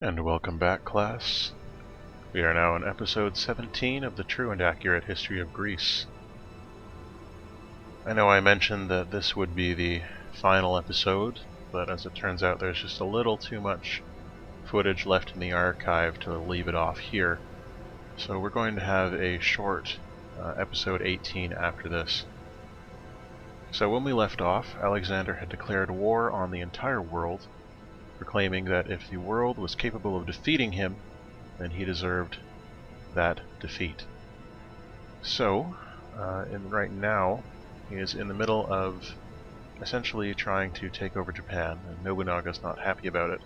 And welcome back, class. We are now on episode 17 of the True and Accurate History of Greece. I know I mentioned that this would be the final episode, but as it turns out there's just a little too much footage left in the archive to leave it off here. So we're going to have a short episode 18 after this. So when we left off, Alexander had declared war on the entire world, proclaiming that if the world was capable of defeating him, then he deserved that defeat. So, right now, he is in the middle of essentially trying to take over Japan, and Nobunaga's not happy about it,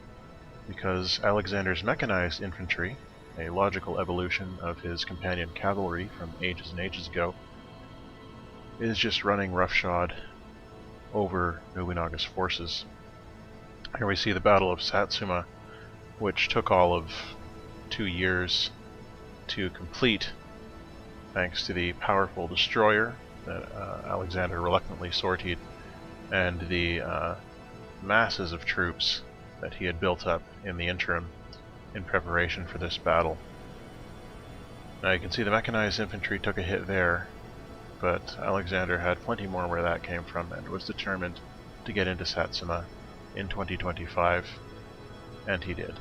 because Alexander's mechanized infantry, a logical evolution of his companion cavalry from ages and ages ago, is just running roughshod over Nobunaga's forces. Here we see the Battle of Satsuma, which took all of 2 years to complete, thanks to the powerful destroyer that Alexander reluctantly sortied, and the masses of troops that he had built up in the interim in preparation for this battle. Now you can see the mechanized infantry took a hit there, but Alexander had plenty more where that came from and was determined to get into Satsuma in 2025, and he did.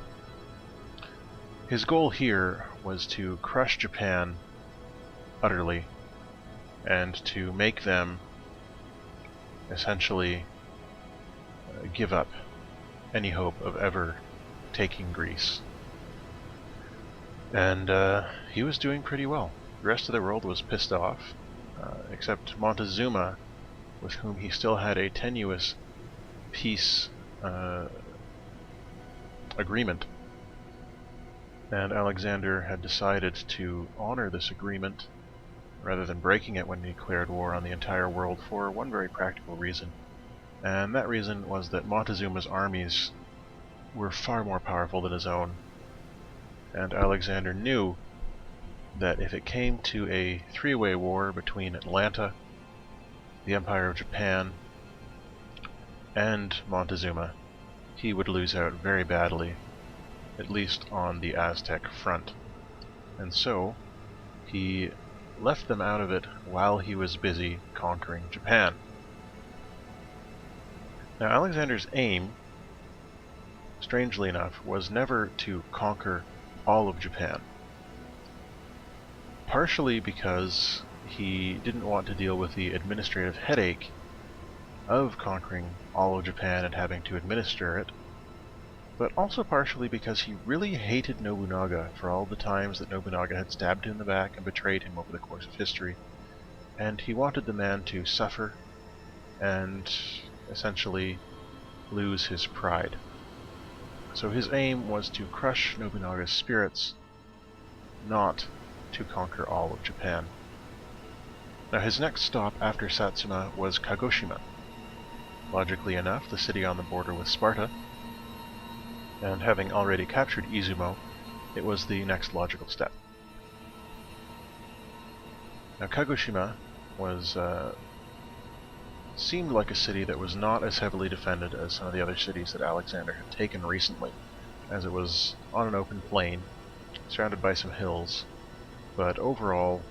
His goal here was to crush Japan utterly and to make them essentially give up any hope of ever taking Greece. And he was doing pretty well. The rest of the world was pissed off, except Montezuma, with whom he still had a tenuous peace agreement. And Alexander had decided to honor this agreement rather than breaking it when he declared war on the entire world for one very practical reason. And that reason was that Montezuma's armies were far more powerful than his own. And Alexander knew that if it came to a three-way war between Atlanta, the Empire of Japan, and Montezuma, he would lose out very badly, at least on the Aztec front. And so, he left them out of it while he was busy conquering Japan. Now, Alexander's aim, strangely enough, was never to conquer all of Japan. Partially because he didn't want to deal with the administrative headache of conquering all of Japan and having to administer it, but also partially because he really hated Nobunaga for all the times that Nobunaga had stabbed him in the back and betrayed him over the course of history, and he wanted the man to suffer and essentially lose his pride. So his aim was to crush Nobunaga's spirits, not to conquer all of Japan. Now his next stop after Satsuma was Kagoshima. Logically enough, the city on the border with Sparta, and having already captured Izumo, it was the next logical step. Now Kagoshima was seemed like a city that was not as heavily defended as some of the other cities that Alexander had taken recently, as it was on an open plain, surrounded by some hills, but overall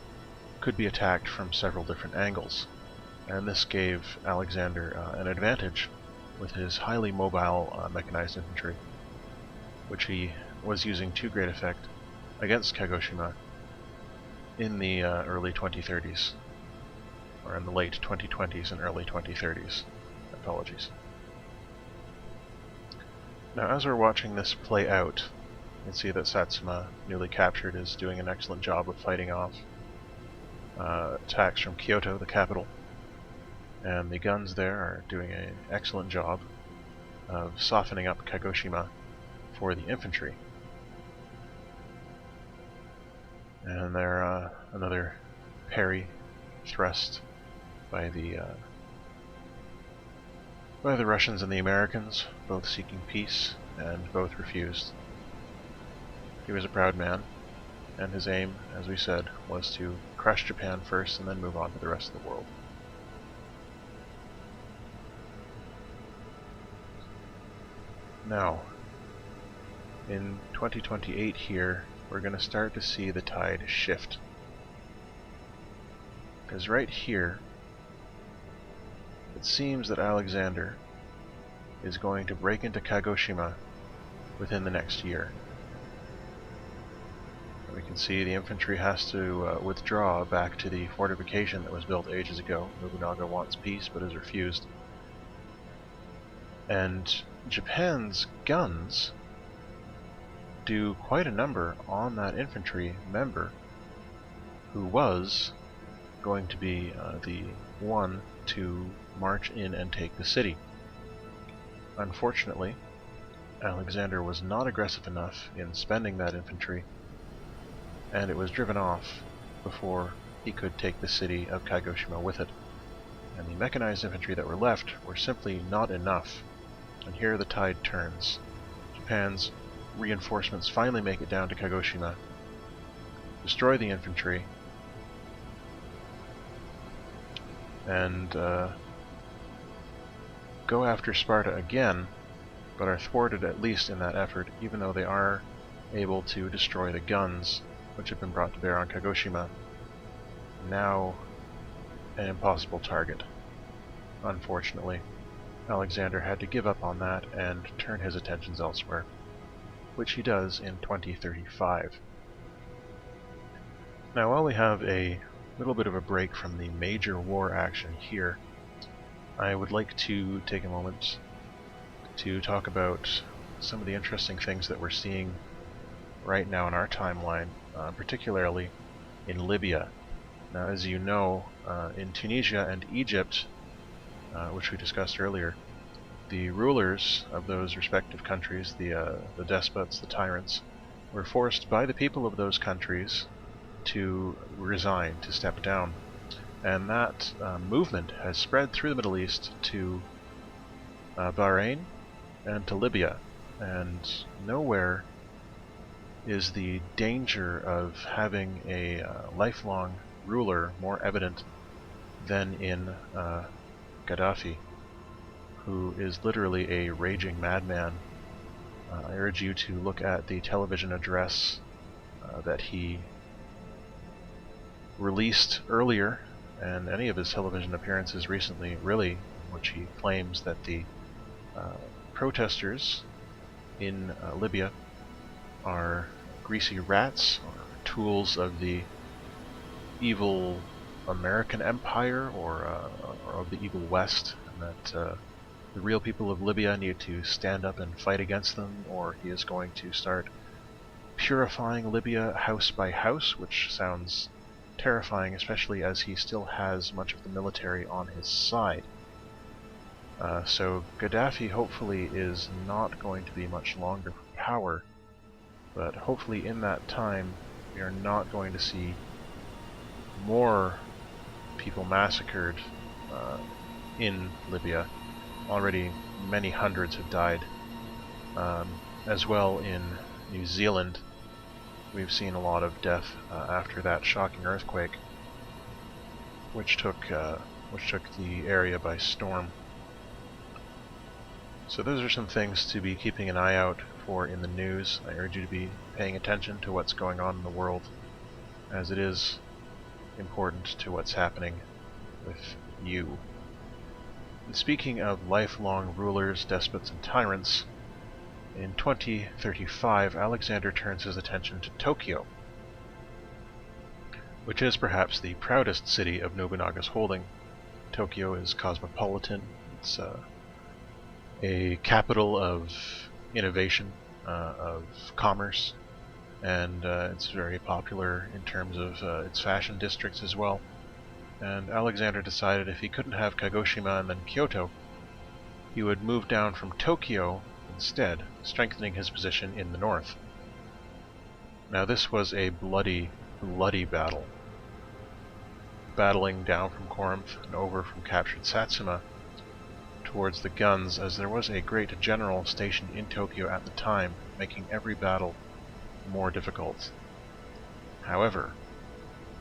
could be attacked from several different angles. And this gave Alexander an advantage with his highly mobile mechanized infantry, which he was using to great effect against Kagoshima in the early 2030s, or in the late 2020s and early 2030s. Apologies. Now, as we're watching this play out, you can see that Satsuma, newly captured, is doing an excellent job of fighting off attacks from Kyoto, the capital, and the guns there are doing an excellent job of softening up Kagoshima for the infantry. And there another parry thrust by the Russians and the Americans, both seeking peace, and both refused. He was a proud man, and his aim, as we said, was to crush Japan first and then move on to the rest of the world. Now, in 2028 here, we're going to start to see the tide shift. Because right here, it seems that Alexander is going to break into Kagoshima within the next year. We can see the infantry has to withdraw back to the fortification that was built ages ago. Nobunaga wants peace but is refused. And Japan's guns do quite a number on that infantry member who was going to be the one to march in and take the city. Unfortunately, Alexander was not aggressive enough in spending that infantry, and it was driven off before he could take the city of Kagoshima with it. And the mechanized infantry that were left were simply not enough. And here the tide turns. Japan's reinforcements finally make it down to Kagoshima, destroy the infantry, and go after Sparta again, but are thwarted at least in that effort, even though they are able to destroy the guns which have been brought to bear on Kagoshima. Now an impossible target. Unfortunately, Alexander had to give up on that and turn his attentions elsewhere, which he does in 2035. Now, while we have a little bit of a break from the major war action here, I would like to take a moment to talk about some of the interesting things that we're seeing right now in our timeline, particularly in Libya. Now, as you know, in Tunisia and Egypt, which we discussed earlier, the rulers of those respective countries, the despots, the tyrants, were forced by the people of those countries to resign, to step down. And that movement has spread through the Middle East to Bahrain and to Libya. And nowhere is the danger of having a lifelong ruler more evident than in Gaddafi, who is literally a raging madman. I urge you to look at the television address that he released earlier, and any of his television appearances recently, really, in which he claims that the protesters in Libya are greasy rats, or tools of the evil American empire, or of the evil West, and that the real people of Libya need to stand up and fight against them, or he is going to start purifying Libya house by house, which sounds terrifying, especially as he still has much of the military on his side. So Gaddafi hopefully is not going to be much longer for power, but hopefully in that time we are not going to see more people massacred in Libya. Already many hundreds have died. As well in New Zealand, we've seen a lot of death after that shocking earthquake, which took the area by storm. So those are some things to be keeping an eye out for in the news. I urge you to be paying attention to what's going on in the world, as it is important to what's happening with you. And speaking of lifelong rulers, despots, and tyrants, in 2035, Alexander turns his attention to Tokyo, which is perhaps the proudest city of Nobunaga's holding. Tokyo is cosmopolitan. It's a capital of innovation, of commerce, and it's very popular in terms of its fashion districts as well. And Alexander decided if he couldn't have Kagoshima and then Kyoto, he would move down from Tokyo instead, strengthening his position in the north. Now this was a bloody battle. Battling down from Corinth and over from captured Satsuma towards the guns, as there was a great general stationed in Tokyo at the time, making every battle more difficult. However,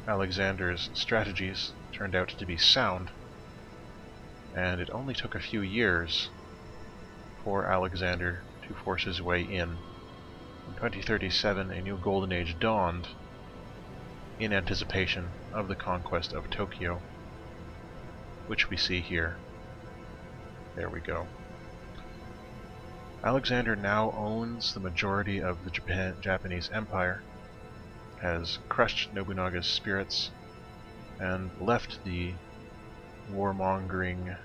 Alexander's strategies turned out to be sound, and it only took a few years for Alexander to force his way in In 2037, a new golden age dawned in anticipation of the conquest of Tokyo, which we see here. There we go. Alexander now owns the majority of the Japanese Empire, has crushed Nobunaga's spirits, and left the warmongering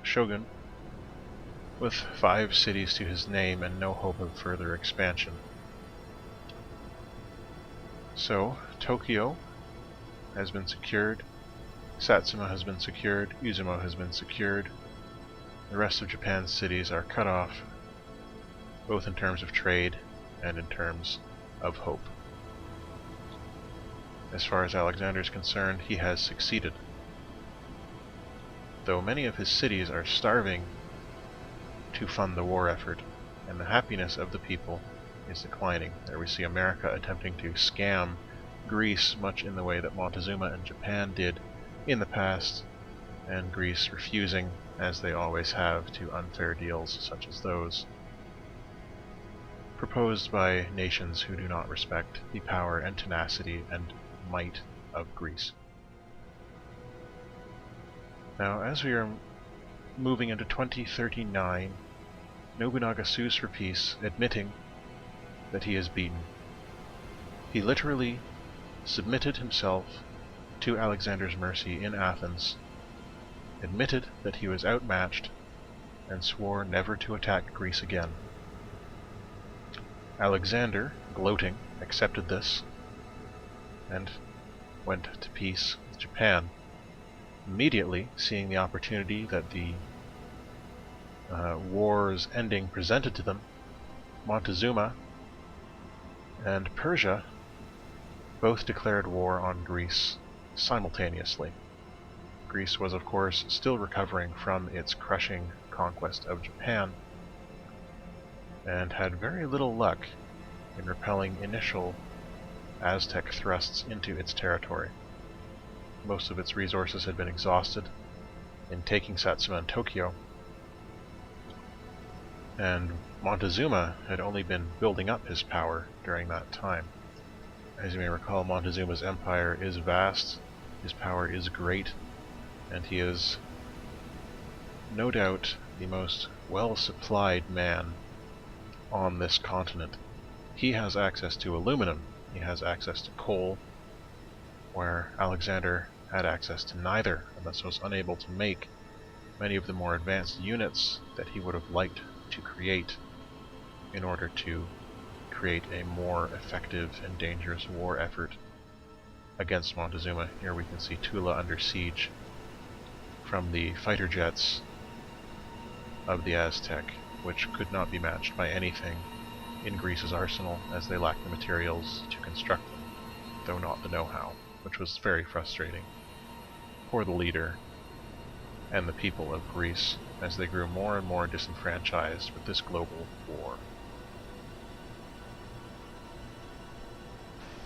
shogun with 5 cities to his name and no hope of further expansion. So, Tokyo has been secured, Satsuma has been secured, Izumo has been secured. The rest of Japan's cities are cut off, both in terms of trade and in terms of hope. As far as Alexander is concerned, he has succeeded. Though many of his cities are starving to fund the war effort, and the happiness of the people is declining. There we see America attempting to scam Greece, much in the way that Montezuma and Japan did in the past, and Greece refusing, as they always have, to unfair deals such as those proposed by nations who do not respect the power and tenacity and might of Greece. Now, as we are moving into 2039, Nobunaga sues for peace, admitting that he is beaten. He literally submitted himself to Alexander's mercy in Athens, admitted that he was outmatched, and swore never to attack Greece again. Alexander, gloating, accepted this, and went to peace with Japan. Immediately, seeing the opportunity that the war's ending presented to them, Montezuma and Persia both declared war on Greece simultaneously. Greece was, of course, still recovering from its crushing conquest of Japan, and had very little luck in repelling initial Aztec thrusts into its territory. Most of its resources had been exhausted in taking Satsuma and Tokyo, and Montezuma had only been building up his power during that time. As you may recall, Montezuma's empire is vast, his power is great, and he is no doubt the most well-supplied man on this continent. He has access to aluminum, he has access to coal, where Alexander had access to neither, and thus was unable to make many of the more advanced units that he would have liked to create in order to create a more effective and dangerous war effort against Montezuma. Here we can see Tula under siege from the fighter jets of the Aztec, which could not be matched by anything in Greece's arsenal, as they lacked the materials to construct them, though not the know-how, which was very frustrating for the leader and the people of Greece as they grew more and more disenfranchised with this global war.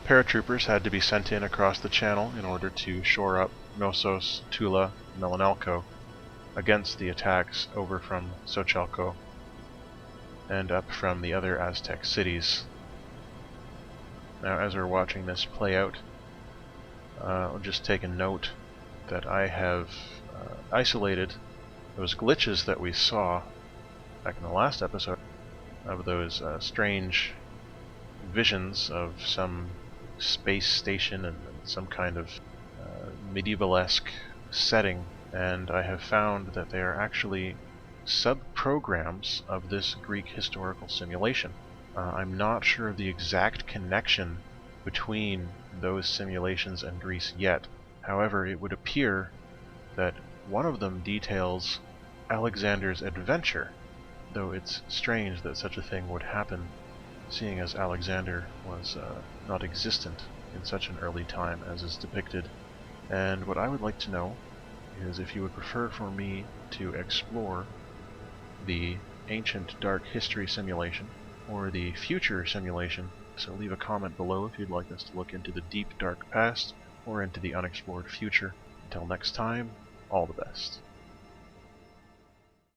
Paratroopers had to be sent in across the channel in order to shore up Knossos, Tula, and Melanelco against the attacks over from Xochicalco and up from the other Aztec cities. Now, as we're watching this play out, I'll just take a note that I have isolated those glitches that we saw back in the last episode of those strange visions of some space station and some kind of medieval-esque setting, and I have found that they are actually sub-programs of this Greek historical simulation. I'm not sure of the exact connection between those simulations and Greece yet. However, it would appear that one of them details Alexander's adventure, though it's strange that such a thing would happen, seeing as Alexander was not existent in such an early time as is depicted. And what I would like to know is if you would prefer for me to explore the ancient dark history simulation or the future simulation. So leave a comment below if you'd like us to look into the deep dark past or into the unexplored future. Until next time, all the best.